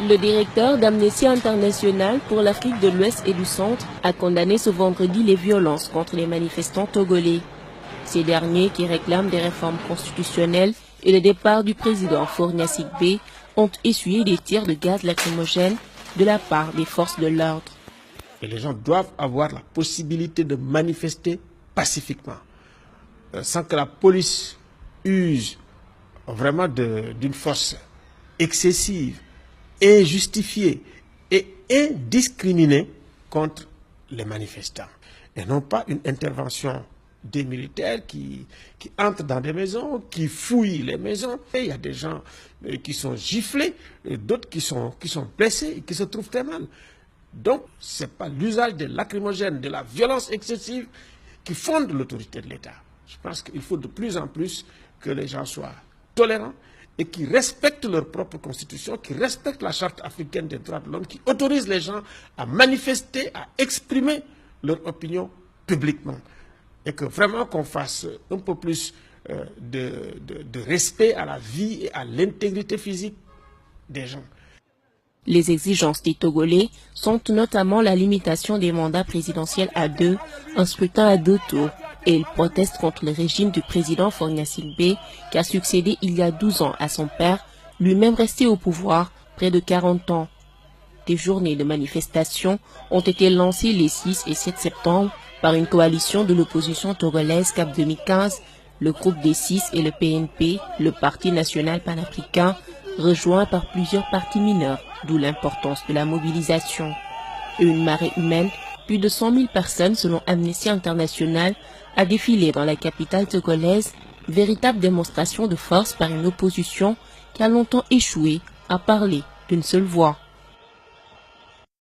Le directeur d'Amnesty International pour l'Afrique de l'Ouest et du Centre a condamné ce vendredi les violences contre les manifestants togolais. Ces derniers, qui réclament des réformes constitutionnelles et le départ du président Faure Gnassingbe, ont essuyé des tirs de gaz lacrymogène de la part des forces de l'ordre. Et les gens doivent avoir la possibilité de manifester pacifiquement, sans que la police use vraiment d'une force excessive, injustifiée et indiscriminée contre les manifestants. Et non pas une intervention des militaires qui entrent dans des maisons, qui fouillent les maisons. Et il y a des gens qui sont giflés, d'autres qui sont blessés et qui se trouvent très mal. Donc, ce n'est pas l'usage des lacrymogènes, de la violence excessive qui fonde l'autorité de l'État. Je pense qu'il faut de plus en plus que les gens soient tolérants et qui respectent leur propre constitution, qui respectent la charte africaine des droits de l'homme, qui autorise les gens à manifester, à exprimer leur opinion publiquement. Et que vraiment qu'on fasse un peu plus de respect à la vie et à l'intégrité physique des gens. Les exigences des Togolais sont notamment la limitation des mandats présidentiels à 2, un scrutin à 2 tours, et ils protestent contre le régime du président Faure Gnassingbe qui a succédé il y a 12 ans à son père, lui-même resté au pouvoir près de 40 ans. Des journées de manifestation ont été lancées les 6 et 7 septembre par une coalition de l'opposition togolaise CAP 2015, le groupe des 6 et le PNP, le Parti national panafricain, rejoint par plusieurs partis mineurs, d'où l'importance de la mobilisation. Et une marée humaine, plus de 100 000 personnes selon Amnesty International, a défilé dans la capitale togolaise, véritable démonstration de force par une opposition qui a longtemps échoué à parler d'une seule voix.